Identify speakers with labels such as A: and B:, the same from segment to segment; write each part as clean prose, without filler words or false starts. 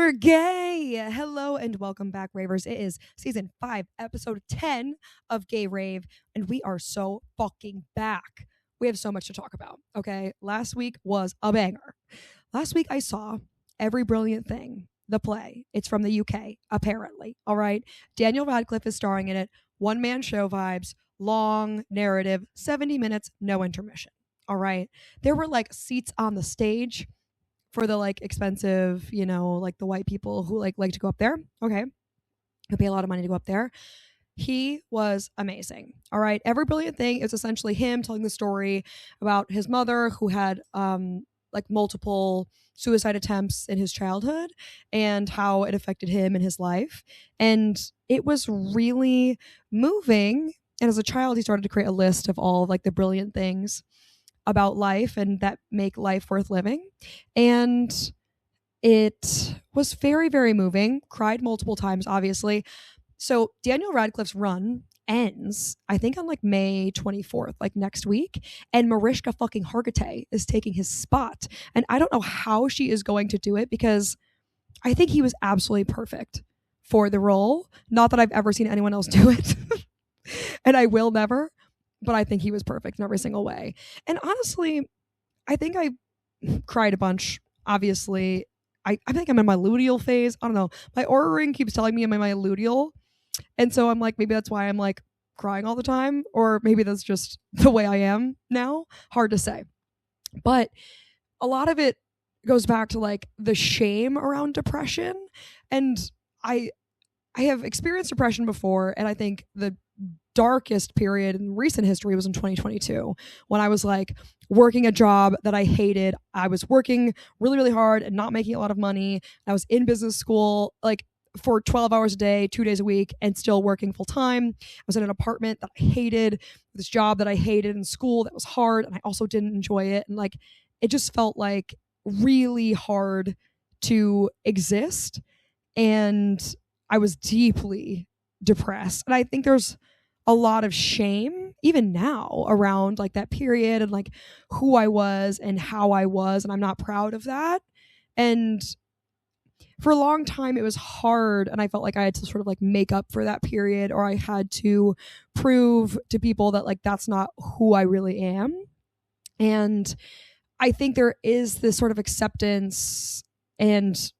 A: We're gay. Hello and welcome back, Ravers. It is season 5, episode 10 of Gay Rave, and we are so fucking back. We have so much to talk about, okay? Last week was a banger. Last week I saw Every Brilliant Thing, the play. It's from the UK, apparently, all right? Daniel Radcliffe is starring in it. One-man show vibes, long narrative, 70 minutes, no intermission, all right? There were like seats on the stage for the like expensive, like the white people who like to go up there. Okay. They pay a lot of money to go up there. He was amazing. All right. Every Brilliant Thing is essentially him telling the story about his mother who had like multiple suicide attempts in his childhood and how it affected him in his life. And it was really moving. And as a child, he started to create a list of all of like the brilliant things about life and that make life worth living. And it was very, very moving. Cried multiple times, obviously. So Daniel Radcliffe's run ends, I think, on like May 24th, like next week. And Mariska fucking Hargitay is taking his spot. And I don't know how she is going to do it because I think he was absolutely perfect for the role. Not that I've ever seen anyone else do it. And I will never. But I think he was perfect in every single way. And honestly, I think I cried a bunch, obviously. I think I'm in my luteal phase. I don't know. My Aura ring keeps telling me I'm in my luteal. And so I'm like, maybe that's why I'm like crying all the time. Or maybe that's just the way I am now. Hard to say. But a lot of it goes back to like the shame around depression. And I have experienced depression before. And I think the darkest period in recent history was in 2022 when I was like working a job that I hated. I was working really, really hard and not making a lot of money. I was in business school like for 12 hours a day, 2 days a week, and still working full time. I was in an apartment that I hated, this job that I hated, in school that was hard, and I also didn't enjoy it. And like it just felt like really hard to exist. And I was deeply depressed. And I think there's a lot of shame even now around like that period and like who I was and how I was, and I'm not proud of that. And for a long time it was hard, and I felt like I had to sort of like make up for that period, or I had to prove to people that like that's not who I really am. And I think there is this sort of acceptance, and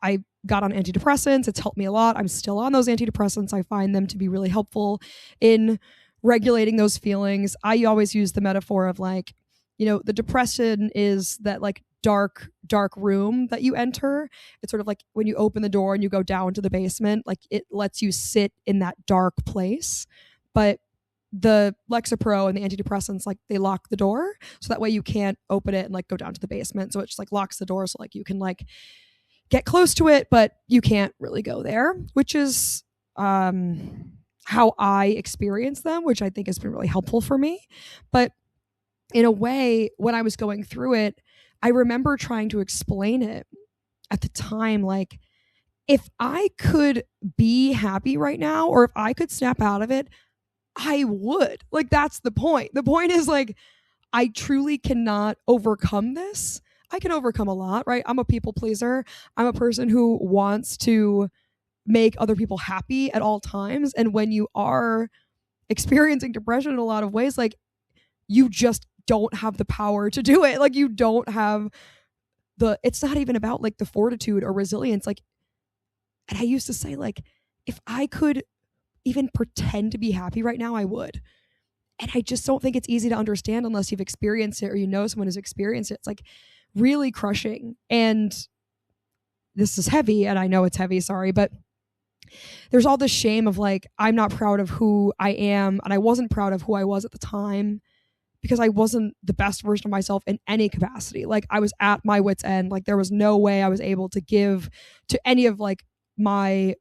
A: I got on antidepressants. It's helped me a lot. I'm still on those antidepressants. I find them to be really helpful in regulating those feelings. I always use the metaphor of like, the depression is that like dark room that you enter. It's sort of like when you open the door and you go down to the basement, like it lets you sit in that dark place. But the Lexapro and the antidepressants, like they lock the door. So that way you can't open it and like go down to the basement. So it just like locks the door. So like you can like get close to it, but you can't really go there, which is how I experience them, which I think has been really helpful for me. But in a way, when I was going through it, I remember trying to explain it at the time, like, if I could be happy right now, or if I could snap out of it, I would. Like, that's the point. The point is, like, I truly cannot overcome this. I can overcome a lot, right? I'm a people pleaser. I'm a person who wants to make other people happy at all times. And when you are experiencing depression in a lot of ways, like, you just don't have the power to do it. Like, you don't have it's not even about like the fortitude or resilience. Like, and I used to say, like, if I could even pretend to be happy right now, I would. And I just don't think it's easy to understand unless you've experienced it, or someone who's experienced it. It's like really crushing. And this is heavy, and I know it's heavy, sorry, but there's all this shame of like, I'm not proud of who I am, and I wasn't proud of who I was at the time because I wasn't the best version of myself in any capacity. Like, I was at my wit's end. Like, there was no way I was able to give to any of like my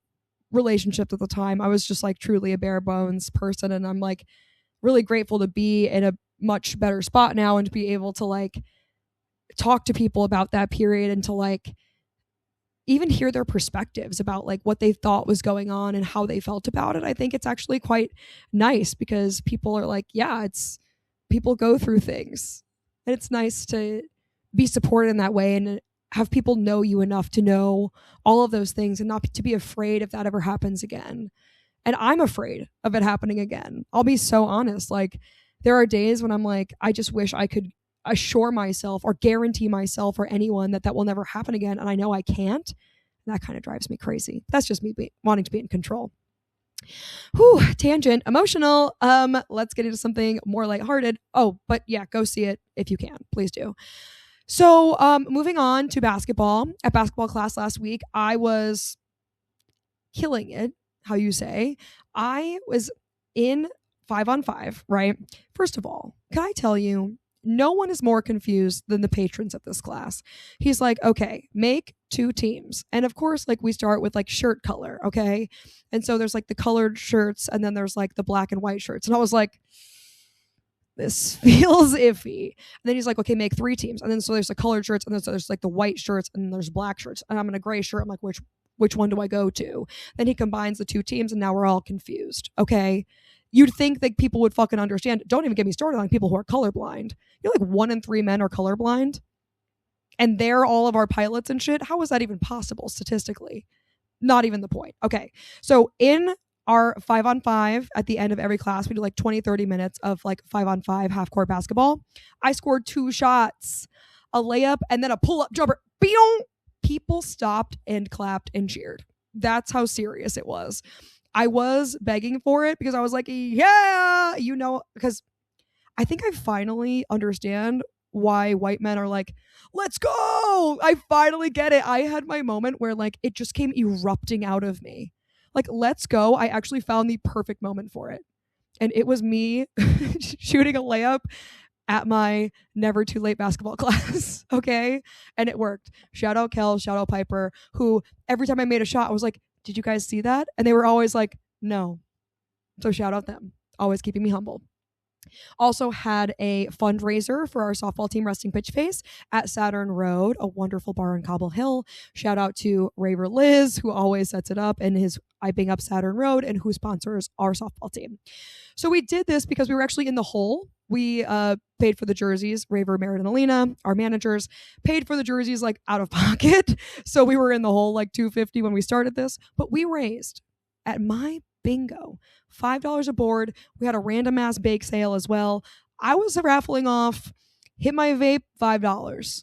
A: relationships at the time. I was just like truly a bare bones person, and I'm like really grateful to be in a much better spot now and to be able to like talk to people about that period and to like even hear their perspectives about like what they thought was going on and how they felt about it. I think it's actually quite nice because people are like, yeah, it's people go through things, and it's nice to be supported in that way. And have people know you enough to know all of those things and not to be afraid if that ever happens again. And I'm afraid of it happening again. I'll be so honest. Like, there are days when I'm like, I just wish I could assure myself or guarantee myself or anyone that will never happen again. And I know I can't. And that kind of drives me crazy. That's just me wanting to be in control. Whew, tangent, emotional. Let's get into something more lighthearted. Oh, but yeah, go see it if you can. Please do. So, moving on to basketball. At basketball class last week, I was killing it, how you say. I was in 5-on-5, right? First of all, can I tell you, no one is more confused than the patrons at this class. He's like, okay, make 2 teams. And of course, like, we start with like shirt color, okay? And so there's like the colored shirts and then there's like the black and white shirts. And I was like, this feels iffy. And then he's like, okay, make 3 teams. And then so there's the colored shirts and then so there's like the white shirts and then there's black shirts. And I'm in a gray shirt. I'm like, which one do I go to? Then he combines the 2 teams and now we're all confused, okay? You'd think that people would fucking understand. Don't even get me started on people who are colorblind. You know, like 1 in 3 men are colorblind. And they're all of our pilots and shit. How is that even possible statistically? Not even the point. Okay. So in our 5-on-5 at the end of every class, we do like 20-30 minutes of like 5-on-5 half court basketball. I scored 2 shots, a layup, and then a pull-up jumper. People stopped and clapped and cheered. That's how serious it was. I was begging for it because I was like, yeah, you know, because I think I finally understand why white men are like, let's go. I finally get it. I had my moment where like it just came erupting out of me. Like, let's go. I actually found the perfect moment for it. And it was me shooting a layup at my never too late basketball class. Okay. And it worked. Shout out Kel, shout out Piper, who every time I made a shot, I was like, did you guys see that? And they were always like, no. So shout out them. Always keeping me humble. Also had a fundraiser for our softball team, Resting Pitch Face, at Saturn Road, a wonderful bar in Cobble Hill. Shout out to Raver Liz, who always sets it up and is hyping up Saturn Road and who sponsors our softball team. So we did this because we were actually in the hole. We paid for the jerseys. Raver, Merritt, and Alina, our managers, paid for the jerseys like out of pocket. So we were in the hole like $250 when we started this. But we raised at my bingo $5 a board. We had a random ass bake sale as well. I was raffling off hit my vape $5.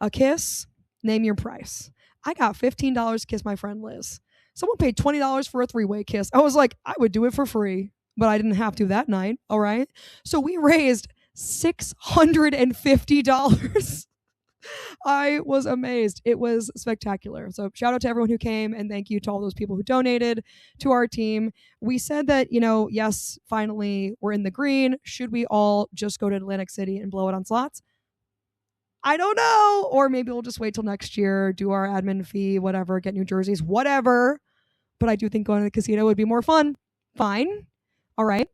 A: A kiss, name your price. I got $15 to kiss my friend Liz. Someone paid $20 for a 3-way kiss. I was like, I would do it for free. But I didn't have to that night, all right? So we raised $650. I was amazed. It was spectacular. So shout out to everyone who came and thank you to all those people who donated to our team. We said that, you know, yes, finally we're in the green. Should we all just go to Atlantic City and blow it on slots? I don't know. Or maybe we'll just wait till next year, do our admin fee, whatever, get new jerseys, whatever. But I do think going to the casino would be more fun. Fine. All right.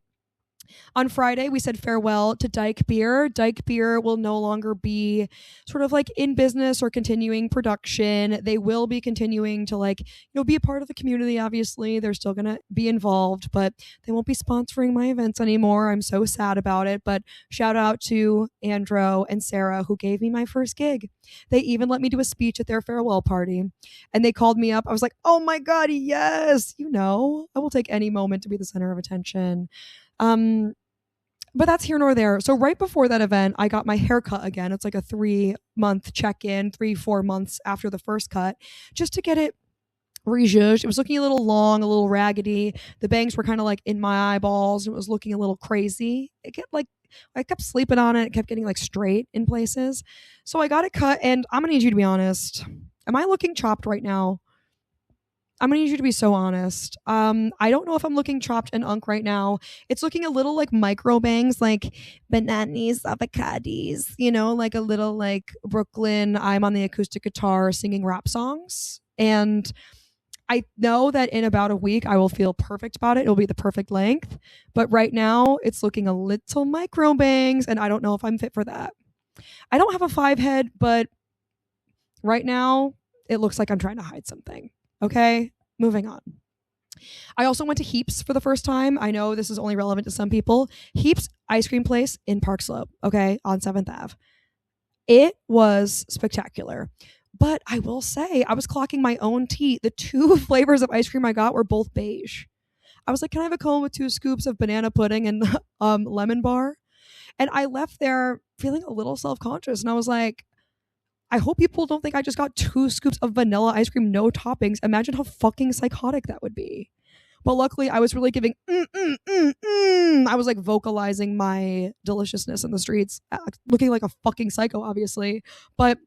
A: On Friday, we said farewell to Dyke Beer. Dyke Beer will no longer be sort of like in business or continuing production. They will be continuing to like, you know, be a part of the community. Obviously, they're still going to be involved, but they won't be sponsoring my events anymore. I'm so sad about it. But shout out to Andro and Sarah who gave me my first gig. They even let me do a speech at their farewell party. And they called me up. I was like, oh my God, yes. You know, I will take any moment to be the center of attention. But that's here nor there. So right before that event, I got my hair cut again. It's like a 3-month check-in, 3-4 months after the first cut, just to get it rejudged. It was looking a little long, a little raggedy. The bangs were kind of like in my eyeballs. It was looking a little crazy. I kept sleeping on it. It kept getting like straight in places. So I got it cut, and I'm gonna need you to be honest. Am I looking chopped right now? I'm going to need you to be so honest. I don't know if I'm looking chopped and unk right now. It's looking a little like micro bangs, like bananas, avocados, you know, like a little like Brooklyn, I'm on the acoustic guitar singing rap songs. And I know that in about a week, I will feel perfect about it. It'll be the perfect length. But right now, it's looking a little micro bangs, and I don't know if I'm fit for that. I don't have a 5 head, but right now, it looks like I'm trying to hide something. Okay, moving on. I also went to Heaps for the first time. I know this is only relevant to some people. Heaps ice cream place in Park Slope, okay, on 7th Ave. It was spectacular. But I will say, I was clocking my own tea. The 2 flavors of ice cream I got were both beige. I was like, can I have a cone with 2 scoops of banana pudding and lemon bar? And I left there feeling a little self-conscious. And I was like, I hope people don't think I just got 2 scoops of vanilla ice cream, no toppings. Imagine how fucking psychotic that would be. But luckily, I was really giving I was like vocalizing my deliciousness in the streets, looking like a fucking psycho, obviously. But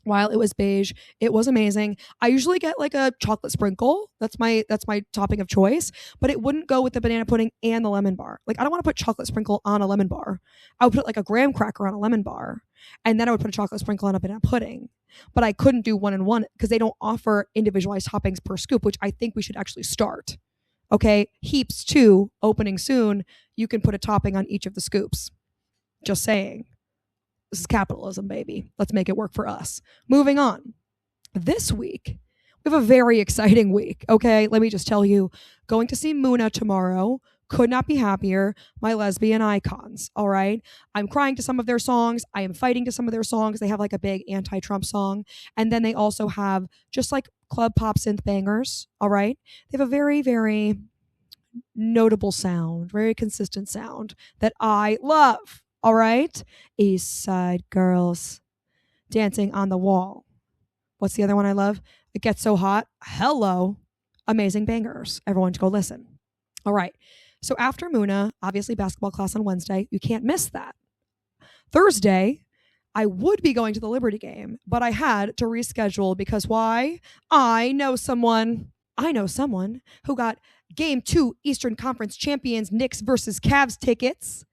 A: while it was beige, it was amazing. I usually get like a chocolate sprinkle. That's my topping of choice, but it wouldn't go with the banana pudding and the lemon bar. Like I don't want to put chocolate sprinkle on a lemon bar. I would put like a graham cracker on a lemon bar, and then I would put a chocolate sprinkle on a banana pudding. But I couldn't do 1 and 1 because they don't offer individualized toppings per scoop, which I think we should actually start. Okay, Heaps 2 opening soon. You can put a topping on each of the scoops. Just saying. This is capitalism, baby. Let's make it work for us. Moving on. This week, we have a very exciting week, okay? Let me just tell you, going to see Muna tomorrow. Could not be happier. My lesbian icons, all right? I'm crying to some of their songs. I am fighting to some of their songs. They have like a big anti-Trump song. And then they also have just like club pop synth bangers, all right? They have a very, very notable sound, very consistent sound that I love. All right? East Side Girls. Dancing on the Wall. What's the other one I love? It Gets So Hot. Hello. Amazing bangers. Everyone go listen. All right. So after Muna, obviously basketball class on Wednesday. You can't miss that. Thursday, I would be going to the Liberty game, but I had to reschedule because why? I know someone who got Game 2 Eastern Conference Champions Knicks versus Cavs tickets.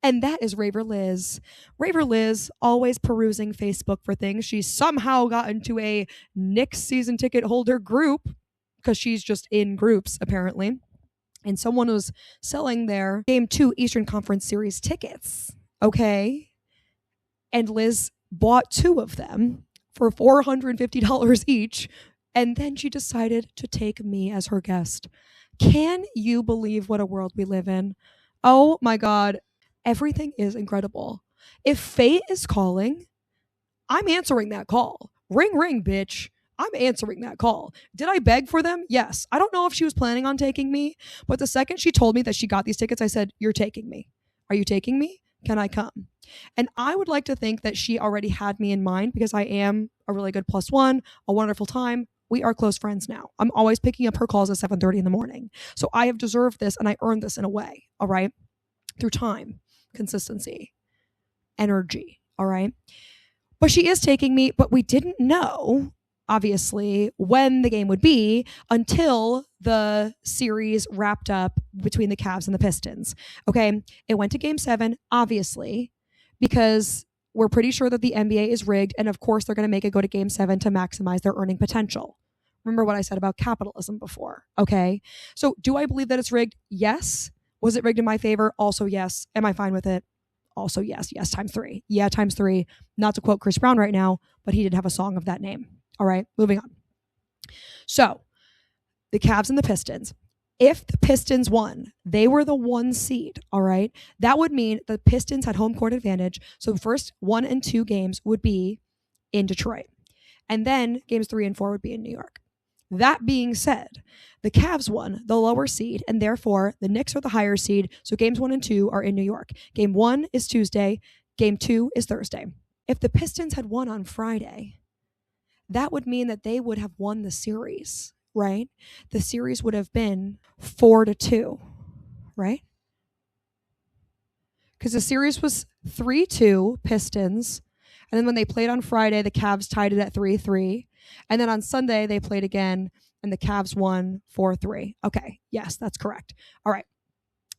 A: And that is Raver Liz. Raver Liz, always perusing Facebook for things. She somehow got into a Knicks season ticket holder group because she's just in groups, apparently. And someone was selling their Game 2 Eastern Conference Series tickets. Okay. And Liz bought 2 of them for $450 each. And then she decided to take me as her guest. Can you believe what a world we live in? Oh my God. Everything is incredible. If fate is calling, I'm answering that call. Ring, ring, bitch. I'm answering that call. Did I beg for them? Yes. I don't know if she was planning on taking me, but the second she told me that she got these tickets, I said, you're taking me. Are you taking me? Can I come? And I would like to think that she already had me in mind because I am a really good +1, a wonderful time. We are close friends now. I'm always picking up her calls at 7:30 in the morning. So I have deserved this and I earned this in a way, all right? Through time. Consistency, energy, all right? But she is taking me, but we didn't know, obviously, when the game would be until the series wrapped up between the Cavs and the Pistons, okay? It went to Game 7, obviously, because we're pretty sure that the NBA is rigged, and of course they're going to make it go to Game 7 to maximize their earning potential. Remember what I said about capitalism before, okay? So do I believe that it's rigged? Yes. Was it rigged in my favor? Also, yes. Am I fine with it? Also, yes. Yes, times 3. Yeah, times 3. Not to quote Chris Brown right now, but he did have a song of that name. All right, moving on. So, the Cavs and the Pistons. If the Pistons won, they were the 1 seed, all right? That would mean the Pistons had home court advantage. So, the first 1 and 2 games would be in Detroit. And then games 3 and 4 would be in New York. That being said, the Cavs won the lower seed, and therefore the Knicks are the higher seed. So games 1 and 2 are in New York. Game 1 is Tuesday. Game 2 is Thursday. If the Pistons had won on Friday, that would mean that they would have won the series, right? The series would have been 4-2, right? Because the series was 3-2 Pistons. And then when they played on Friday, the Cavs tied it at 3-3. And then on Sunday, they played again, and the Cavs won 4-3. Okay, yes, that's correct. All right.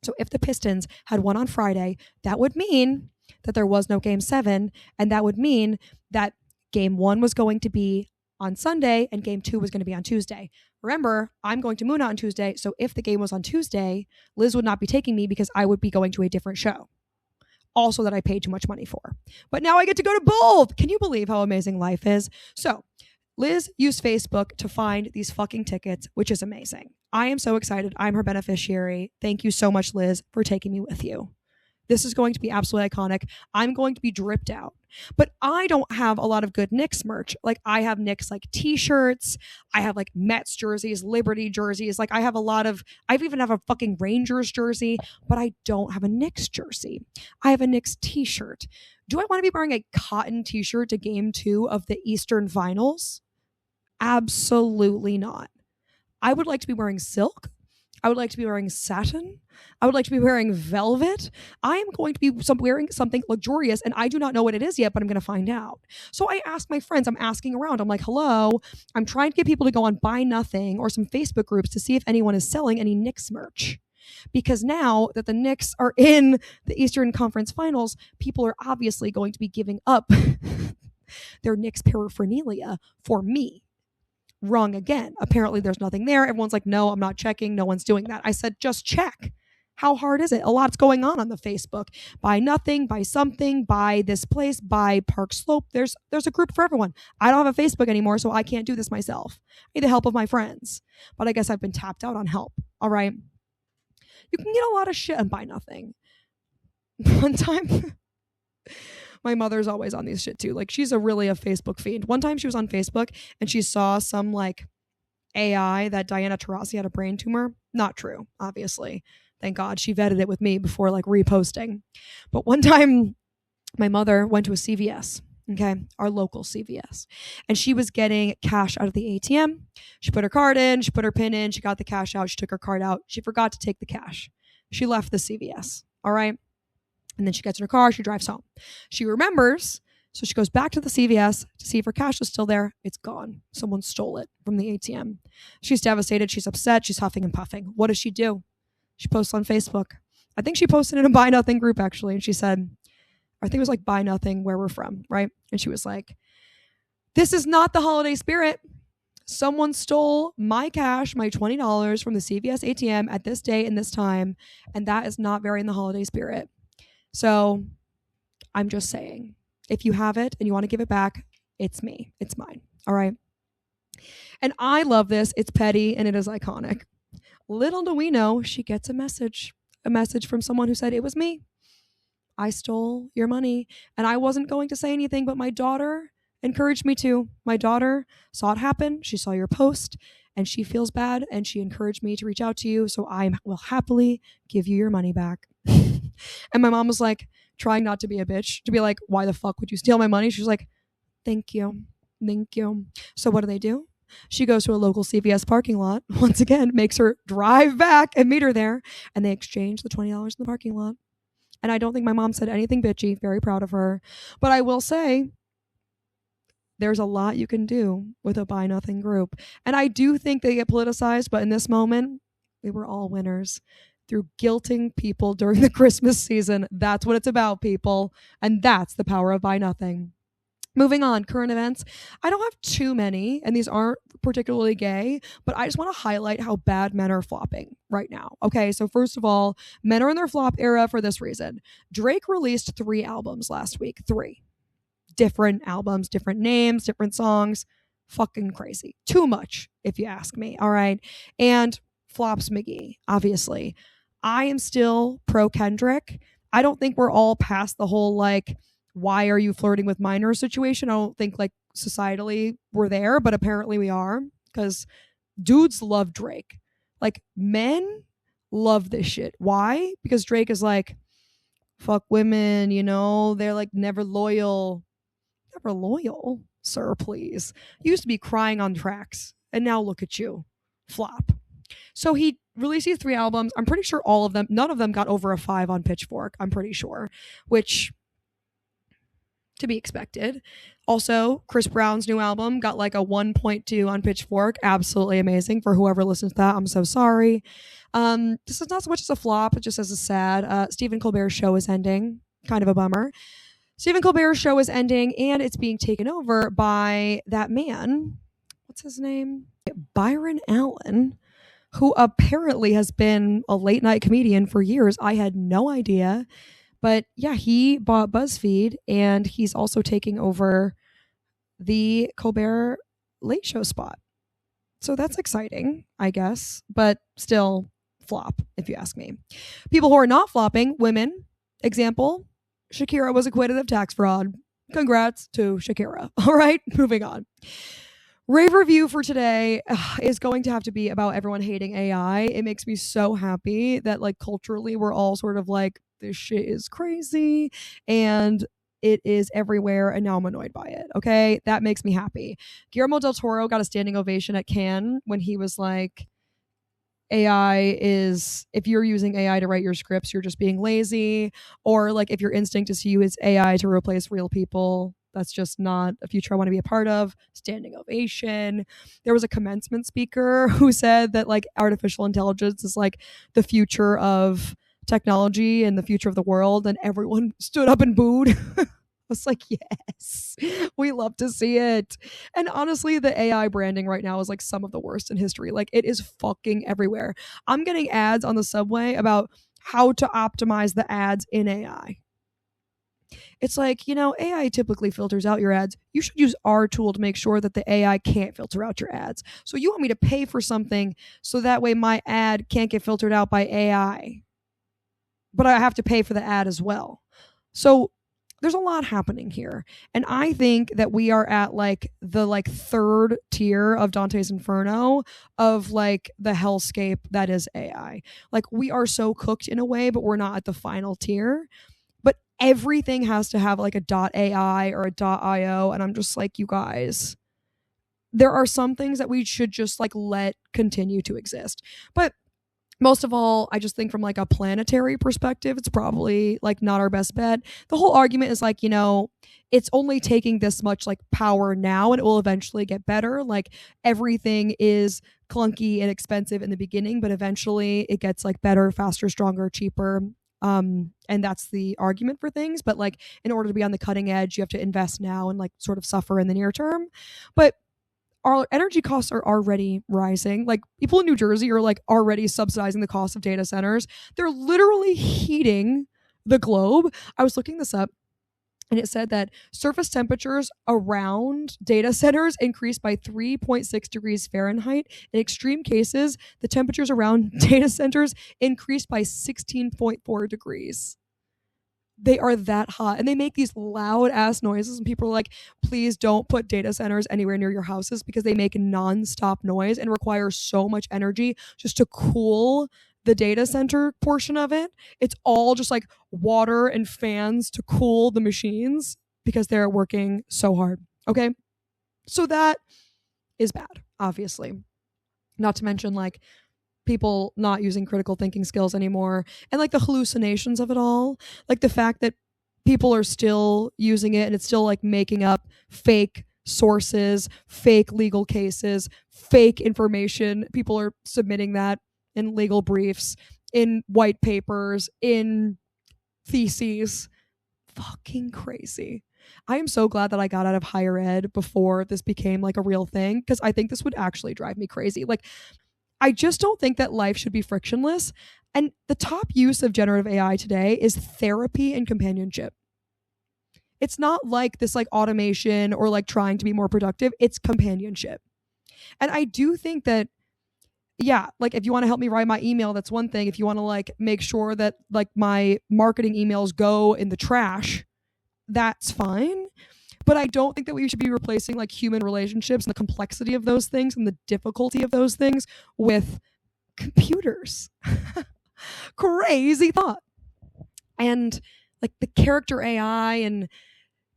A: So if the Pistons had won on Friday, that would mean that there was no Game 7, and that would mean that Game 1 was going to be on Sunday, and Game 2 was going to be on Tuesday. Remember, I'm going to Muna on Tuesday, so if the game was on Tuesday, Liz would not be taking me because I would be going to a different show. Also that I paid too much money for. But now I get to go to both. Can you believe how amazing life is? So Liz used Facebook to find these fucking tickets, which is amazing. I am so excited. I'm her beneficiary. Thank you so much, Liz, for taking me with you. This is going to be absolutely iconic. I'm going to be dripped out. But I don't have a lot of good Knicks merch. Like I have Knicks like t-shirts. I have like Mets jerseys, Liberty jerseys. Like I even have a fucking Rangers jersey, but I don't have a Knicks jersey. I have a Knicks t-shirt. Do I want to be wearing a cotton t-shirt to game 2 of the Eastern Finals? Absolutely not. I would like to be wearing silk. I would like to be wearing satin. I would like to be wearing velvet. I am going to be wearing something luxurious, and I do not know what it is yet, but I'm going to find out. So I asked my friends, I'm asking around. I'm like, hello, I'm trying to get people to go on Buy Nothing or some Facebook groups to see if anyone is selling any Knicks merch. Because now that the Knicks are in the Eastern Conference Finals, people are obviously going to be giving up their Knicks paraphernalia for me. Wrong again. Apparently there's nothing there. Everyone's like, no, I'm not checking. No one's doing that. I said, just check. How hard is it? A lot's going on the Facebook. Buy Nothing, buy something, buy this place, buy Park Slope. There's a group for everyone. I don't have a Facebook anymore, so I can't do this myself. I need the help of my friends. But I guess I've been tapped out on help. All right. You can get a lot of shit and Buy Nothing. One time, my mother's always on these shit too. Like she's really a Facebook fiend. One time she was on Facebook and she saw some like AI that Diana Taurasi had a brain tumor. Not true, obviously. Thank God she vetted it with me before like reposting. But one time my mother went to a CVS, okay, our local CVS, and she was getting cash out of the ATM. She put her card in, she put her PIN in, she got the cash out, she took her card out. She forgot to take the cash. She left the CVS, all right? And then she gets in her car, she drives home. She remembers, so she goes back to the CVS to see if her cash is still there. It's gone. Someone stole it from the ATM. She's devastated, she's upset, she's huffing and puffing. What does she do? She posts on Facebook. I think she posted in a Buy Nothing group actually, and she said, I think it was like Buy Nothing, where we're from, right? And she was like, this is not the holiday spirit. Someone stole my cash, my $20 from the CVS ATM at this day and this time, and that is not very in the holiday spirit. So I'm just saying, if you have it and you want to give it back, it's me. It's mine. All right. And I love this. It's petty and it is iconic. Little do we know, she gets a message from someone who said, it was me. I stole your money. And I wasn't going to say anything, but my daughter encouraged me to. My daughter saw it happen. She saw your post and she feels bad and she encouraged me to reach out to you. So I will happily give you your money back. And my mom was like, trying not to be a bitch, to be like, why the fuck would you steal my money? She was like, thank you. Thank you. So what do? She goes to a local CVS parking lot, once again, makes her drive back and meet her there. And they exchange the $20 in the parking lot. And I don't think my mom said anything bitchy. Very proud of her. But I will say, there's a lot you can do with a Buy Nothing group. And I do think they get politicized, but in this moment, we were all winners. Through guilting people during the Christmas season. That's what it's about, people. And that's the power of Buy Nothing. Moving on, current events. I don't have too many, and these aren't particularly gay, but I just want to highlight how bad men are flopping right now. Okay, so first of all, men are in their flop era for this reason. Drake released 3 albums last week. 3. Different albums, different names, different songs. Fucking crazy. Too much, if you ask me. All right. And flops McGee, obviously. I am still pro Kendrick. I don't think we're all past the whole like, why are you flirting with minors situation. I don't think like societally we're there, but apparently we are, because dudes love Drake. Like men love this shit. Why? Because Drake is like, fuck women, you know, they're like never loyal. Never loyal, sir, please. You used to be crying on tracks, and now look at you. Flop. So he released these 3 albums. I'm pretty sure none of them got over a 5 on Pitchfork, I'm pretty sure, which to be expected. Also, Chris Brown's new album got like a 1.2 on Pitchfork. Absolutely amazing. For whoever listens to that, I'm so sorry. This is not so much as a flop, but just as a sad. Stephen Colbert's show is ending. Kind of a bummer. Stephen Colbert's show is ending, and it's being taken over by that man. What's his name? Byron Allen, who apparently has been a late night comedian for years. I had no idea. But yeah, he bought BuzzFeed, and he's also taking over the Colbert Late Show spot. So that's exciting, I guess, but still flop, if you ask me. People who are not flopping, women. Example, Shakira was acquitted of tax fraud. Congrats to Shakira. All right, moving on. Rave review for today is going to have to be about everyone hating AI. It makes me so happy that like culturally we're all sort of like, this shit is crazy and it is everywhere and now I'm annoyed by it. Okay, that makes me happy. Guillermo del Toro got a standing ovation at Cannes when he was like, AI is, if you're using AI to write your scripts, you're just being lazy. Or like if your instinct is to use AI to replace real people, that's just not a future I want to be a part of. Standing ovation. There was a commencement speaker who said that like artificial intelligence is like the future of technology and the future of the world, and everyone stood up and booed. I was like, yes, we love to see it. And honestly, the AI branding right now is like some of the worst in history. Like it is fucking everywhere. I'm getting ads on the subway about how to optimize the ads in AI. It's like, AI typically filters out your ads. You should use our tool to make sure that the AI can't filter out your ads. So you want me to pay for something so that way my ad can't get filtered out by AI. But I have to pay for the ad as well. So there's a lot happening here. And I think that we are at like the third tier of Dante's Inferno of like the hellscape that is AI. Like we are so cooked in a way, but we're not at the final tier. But everything has to have like a .ai or a .io. And I'm just like, you guys, there are some things that we should just like let continue to exist. But most of all, I just think from like a planetary perspective, it's probably like not our best bet. The whole argument is like, it's only taking this much like power now and it will eventually get better. Like everything is clunky and expensive in the beginning, but eventually it gets like better, faster, stronger, cheaper. And that's the argument for things. But like in order to be on the cutting edge, you have to invest now and like sort of suffer in the near term. But our energy costs are already rising. Like people in New Jersey are like already subsidizing the cost of data centers. They're literally heating the globe. I was looking this up and it said that surface temperatures around data centers increased by 3.6 degrees Fahrenheit. In extreme cases, the temperatures around data centers increased by 16.4 degrees. They are that hot and they make these loud ass noises and people are like, please don't put data centers anywhere near your houses because they make non-stop noise and require so much energy just to cool the data center portion of it. It's all just like water and fans to cool the machines because they're working so hard. Okay, so that is bad, obviously. Not to mention like people not using critical thinking skills anymore and like the hallucinations of it all, like the fact that people are still using it and it's still like making up fake sources, fake legal cases, fake information. People are submitting that in legal briefs, in white papers, in theses. Fucking crazy. I am so glad that I got out of higher ed before this became like a real thing because I think this would actually drive me crazy. Like I just don't think that life should be frictionless. And the top use of generative AI today is therapy and companionship. It's not like this like automation or like trying to be more productive. It's companionship. And I do think that, yeah, like if you want to help me write my email, that's one thing. If you want to like make sure that like my marketing emails go in the trash, that's fine. But I don't think that we should be replacing like human relationships and the complexity of those things and the difficulty of those things with computers. Crazy thought. And like the character AI and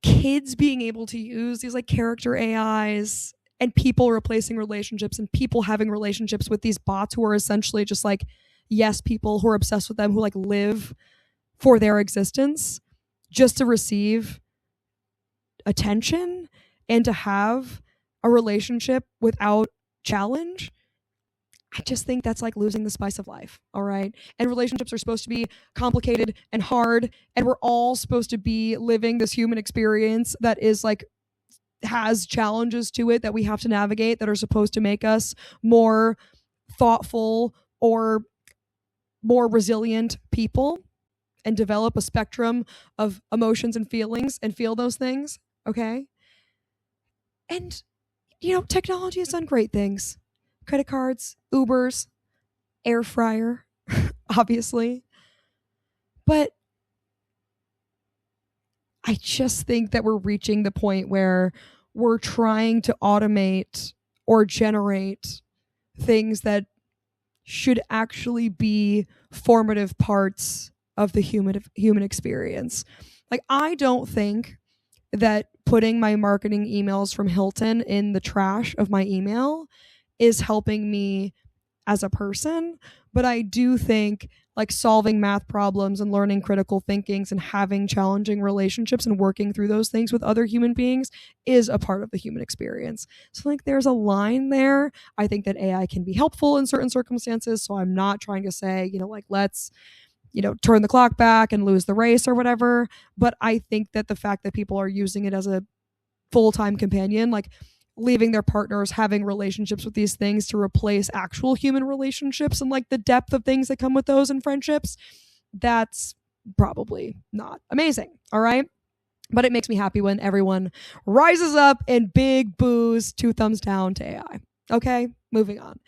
A: kids being able to use these like character AIs and people replacing relationships and people having relationships with these bots who are essentially just like yes people who are obsessed with them, who like live for their existence just to receive attention and to have a relationship without challenge. I just think that's like losing the spice of life. All right. And relationships are supposed to be complicated and hard. And we're all supposed to be living this human experience that is like, has challenges to it that we have to navigate that are supposed to make us more thoughtful or more resilient people and develop a spectrum of emotions and feelings and feel those things. Okay. And, technology has done great things. Credit cards, Ubers, air fryer, obviously. But I just think that we're reaching the point where we're trying to automate or generate things that should actually be formative parts of the human experience. Like, I don't think that putting my marketing emails from Hilton in the trash of my email is helping me as a person, but I do think like solving math problems and learning critical thinkings and having challenging relationships and working through those things with other human beings is a part of the human experience. So like there's a line there. I think that AI can be helpful in certain circumstances, so I'm not trying to say, like let's turn the clock back and lose the race or whatever, but I think that the fact that people are using it as a full-time companion, like leaving their partners, having relationships with these things to replace actual human relationships and like the depth of things that come with those in friendships, that's probably not amazing. All right. But it makes me happy when everyone rises up in big boos, 2 thumbs down to AI. Okay, moving on.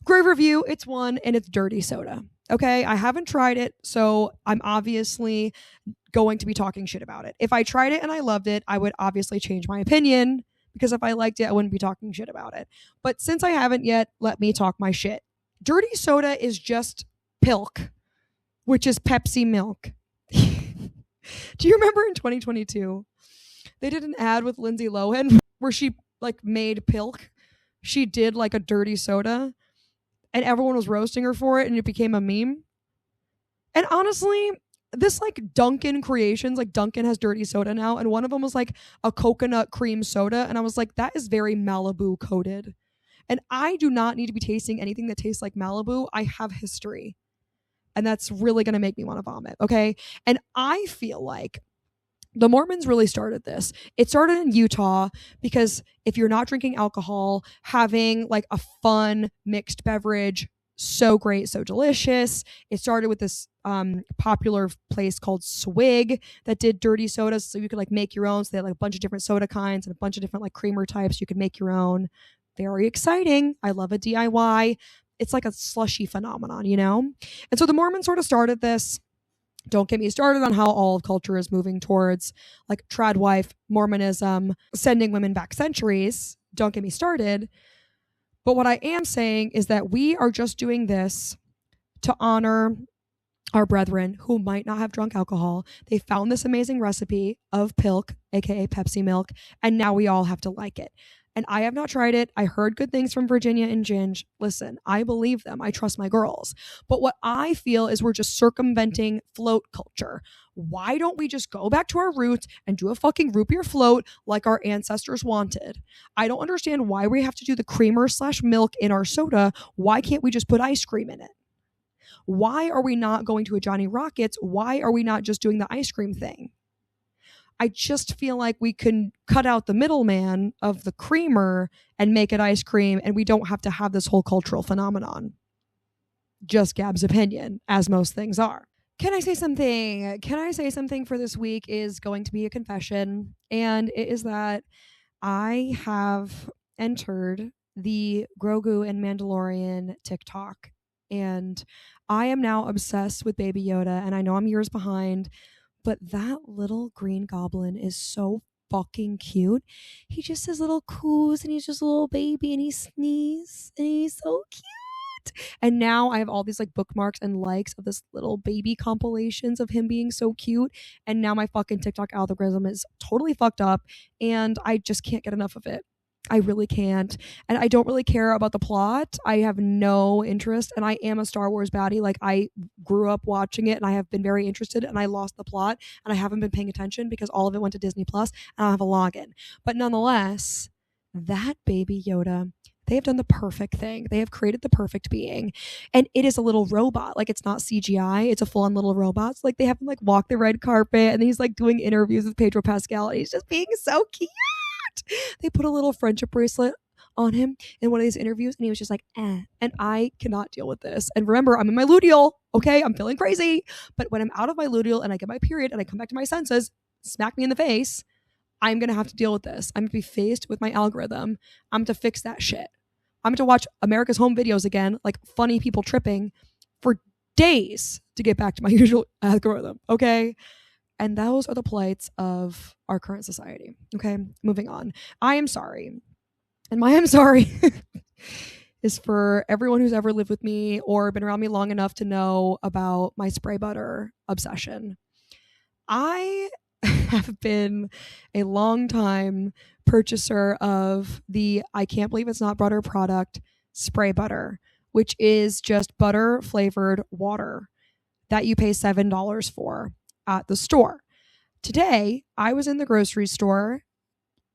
A: Grave review, it's one, and it's dirty soda. Okay, I haven't tried it, so I'm obviously going to be talking shit about it. If I tried it and I loved it, I would obviously change my opinion, because if I liked it, I wouldn't be talking shit about it. But since I haven't yet, let me talk my shit. Dirty soda is just pilk, which is Pepsi milk. Do you remember in 2022, they did an ad with Lindsay Lohan where she like made pilk? She did like a dirty soda and everyone was roasting her for it and it became a meme. And honestly, this like Dunkin' creations, like Dunkin' has dirty soda now, and one of them was like a coconut cream soda, and I was like, that is very Malibu coated. And I do not need to be tasting anything that tastes like Malibu. I have history. And that's really going to make me want to vomit, okay? And I feel like the Mormons really started this. It started in Utah because if you're not drinking alcohol, having like a fun mixed beverage, so great, so delicious. It started with this popular place called Swig that did dirty sodas, so you could like make your own. So they had like a bunch of different soda kinds and a bunch of different like creamer types. You could make your own. Very exciting. I love a DIY. It's like a slushy phenomenon, And so the Mormons sort of started this. Don't get me started on how all of culture is moving towards like trad wife, Mormonism, sending women back centuries. Don't get me started. But what I am saying is that we are just doing this to honor our brethren who might not have drunk alcohol. They found this amazing recipe of pilk, aka Pepsi milk, and now we all have to like it. And I have not tried it. I heard good things from Virginia and Ginge. Listen, I believe them. I trust my girls. But what I feel is we're just circumventing float culture. Why don't we just go back to our roots and do a fucking root beer float like our ancestors wanted? I don't understand why we have to do the creamer/milk in our soda. Why can't we just put ice cream in it? Why are we not going to a Johnny Rockets? Why are we not just doing the ice cream thing? I just feel like we can cut out the middleman of the creamer and make it ice cream, and we don't have to have this whole cultural phenomenon. Just Gab's opinion, as most things are. Can I say something? For this week is going to be a confession, and it is that I have entered the Grogu and Mandalorian TikTok, and I am now obsessed with Baby Yoda, and I know I'm years behind, but that little green goblin is so fucking cute. He just has little coos and he's just a little baby and he sneezes and he's so cute. And now I have all these like bookmarks and likes of this little baby compilations of him being so cute. And now my fucking TikTok algorithm is totally fucked up and I just can't get enough of it. I really can't. And I don't really care about the plot. I have no interest. And I am a Star Wars baddie. Like, I grew up watching it and I have been very interested, and I lost the plot and I haven't been paying attention because all of it went to Disney Plus and I don't have a login. But nonetheless, that Baby Yoda, they have done the perfect thing. They have created the perfect being. And it is a little robot. Like, it's not CGI. It's a full-on little robot. So, like, they have him like walk the red carpet and he's like doing interviews with Pedro Pascal and he's just being so cute. They put a little friendship bracelet on him in one of these interviews and he was just like, eh. And I cannot deal with this. And remember, I'm in my luteal. Okay, I'm feeling crazy. But when I'm out of my luteal and I get my period and I come back to my senses, smack me in the face, I'm going to have to deal with this. I'm going to be faced with my algorithm. I'm going to fix that shit. I'm going to watch America's Home Videos again, like funny people tripping, for days to get back to my usual algorithm. Okay? And those are the plights of our current society. Okay, moving on. I am sorry. And my I'm sorry is for everyone who's ever lived with me or been around me long enough to know about my spray butter obsession. I have been a long time purchaser of the I can't believe it's not butter product spray butter, which is just butter flavored water that you pay $7 for at the store. Today, I was in the grocery store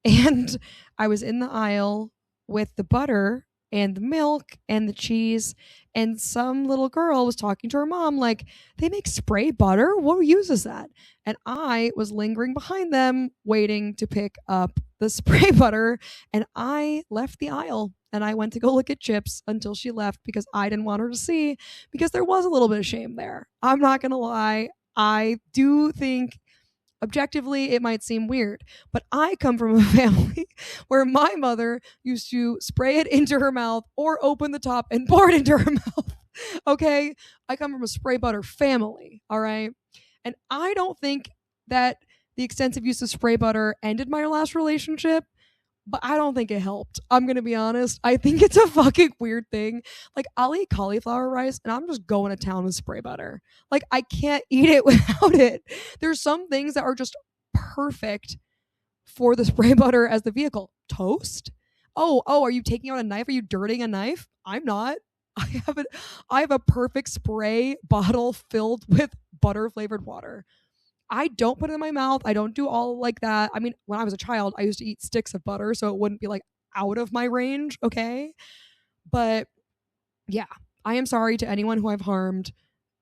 A: and I was in the aisle with the butter and the milk and the cheese, and some little girl was talking to her mom like, they make spray butter? What uses that? And I was lingering behind them waiting to pick up the spray butter, and I left the aisle and I went to go look at chips until she left because I didn't want her to see, because there was a little bit of shame there. I'm not gonna lie. I do think objectively it might seem weird, but I come from a family where my mother used to spray it into her mouth or open the top and pour it into her mouth. Okay, I come from a spray butter family. All right, and I don't think that the extensive use of spray butter ended my last relationship, but I don't think it helped. I'm gonna be honest. I think it's a fucking weird thing. Like, I'll eat cauliflower rice and I'm just going to town with spray butter. Like, I can't eat it without it. There's some things that are just perfect for the spray butter as the vehicle. Toast? Oh, are you taking out a knife? Are you dirtying a knife? I'm not. I have a perfect spray bottle filled with butter flavored water. I don't put it in my mouth. I don't do all like that. I mean, when I was a child, I used to eat sticks of butter, so it wouldn't be like out of my range, okay? But yeah, I am sorry to anyone who I've harmed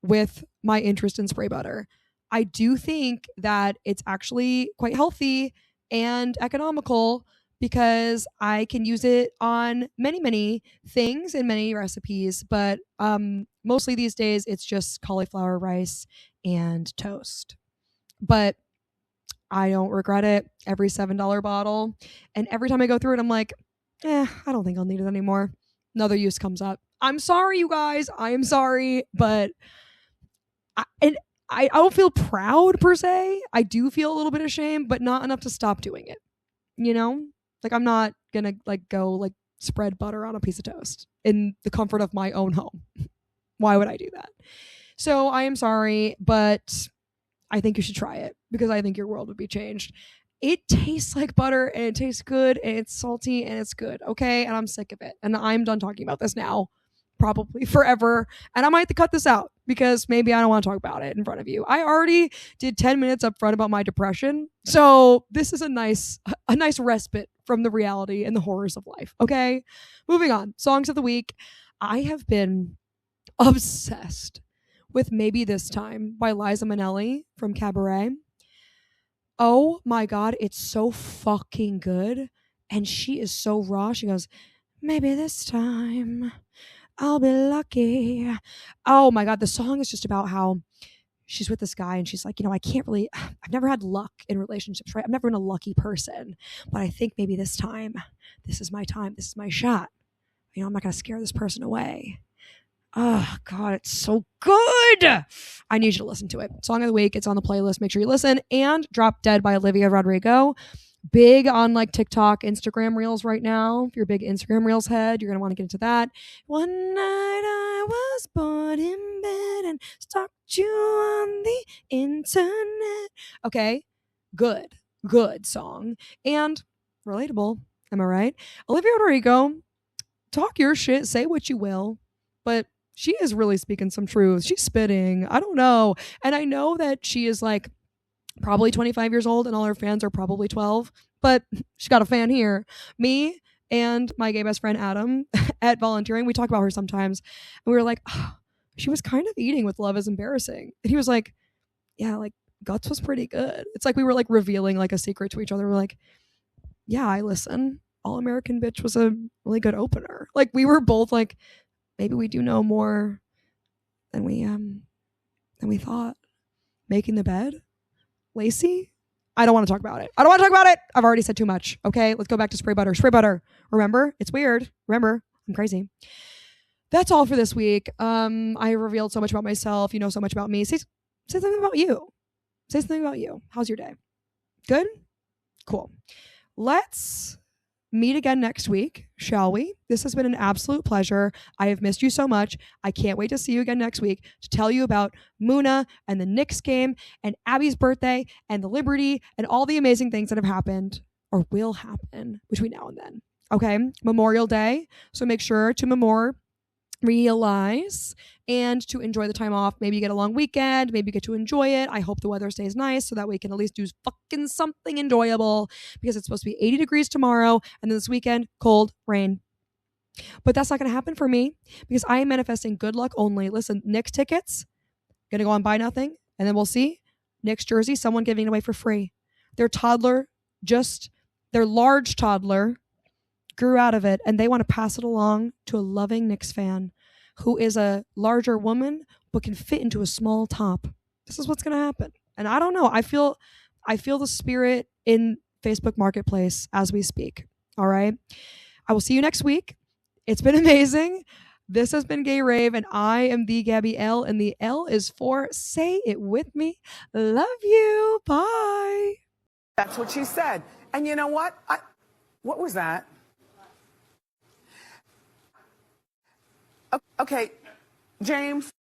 A: with my interest in spray butter. I do think that it's actually quite healthy and economical because I can use it on many, many things and many recipes, but mostly these days it's just cauliflower rice and toast. But I don't regret it. Every $7 bottle. And every time I go through it, I'm like, I don't think I'll need it anymore. Another use comes up. I'm sorry, you guys. I am sorry. But I don't feel proud per se. I do feel a little bit of shame, but not enough to stop doing it. You know? Like, I'm not going to like go like spread butter on a piece of toast in the comfort of my own home. Why would I do that? So I am sorry, but I think you should try it because I think your world would be changed. It tastes like butter and it tastes good and it's salty and it's good, okay? And I'm sick of it. And I'm done talking about this now, probably forever. And I might have to cut this out because maybe I don't want to talk about it in front of you. I already did 10 minutes up front about my depression. So this is a nice respite from the reality and the horrors of life, okay? Moving on. Songs of the week. I have been obsessed with Maybe This Time by Liza Minnelli from Cabaret. Oh my God, it's so fucking good. And she is so raw. She goes, maybe this time I'll be lucky. Oh my God, the song is just about how she's with this guy and she's like, I've never had luck in relationships, right? I've never been a lucky person, but I think maybe this time, this is my shot. I'm not going to scare this person away. Oh, God, it's so good. I need you to listen to it. Song of the week. It's on the playlist. Make sure you listen. And Drop Dead by Olivia Rodrigo. Big on like TikTok, Instagram Reels right now. If you're a big Instagram Reels head, you're going to want to get into that. One night I was bored in bed and stalked you on the internet. Okay, good song. And relatable. Am I right? Olivia Rodrigo, talk your shit, say what you will, but she is really speaking some truth. She's spitting. I don't know. And I know that she is like probably 25 years old and all her fans are probably 12, but she got a fan here. Me and my gay best friend Adam at volunteering, we talk about her sometimes. And we were like, she was kind of eating with Love is Embarrassing. And he was like, yeah, like Guts was pretty good. It's like we were like revealing like a secret to each other. We're like, yeah, I listen. All American Bitch was a really good opener. Like we were both like, maybe we do know more than we thought. Making the Bed? Lacey? I don't want to talk about it. I've already said too much. Okay, let's go back to spray butter. Spray butter. Remember? It's weird. Remember? I'm crazy. That's all for this week. I revealed so much about myself. You know so much about me. Say something about you. say something about you. How's your day? Good? Cool. Let's meet again next week, shall we? This has been an absolute pleasure. I have missed you so much. I can't wait to see you again next week to tell you about Muna and the Knicks game and Abby's birthday and the Liberty and all the amazing things that have happened or will happen between now and then. Okay? Memorial Day. So make sure to realize and to enjoy the time off. Maybe you get a long weekend. Maybe you get to enjoy it. I hope the weather stays nice so that we can at least do fucking something enjoyable because it's supposed to be 80 degrees tomorrow and then this weekend, cold, rain. But that's not going to happen for me because I am manifesting good luck only. Listen, Knicks tickets, going to go on buy nothing and then we'll see. Knicks jersey, someone giving it away for free. Their large toddler grew out of it and they want to pass it along to a loving Knicks fan who is a larger woman but can fit into a small top. This is what's going to happen. And I don't know. I feel the spirit in Facebook Marketplace as we speak. All right. I will see you next week. It's been amazing. This has been Gay Rave and I am the Gabby L and the L is for say it with me. Love you. Bye.
B: That's what she said. And you know what? What was that? Okay, James.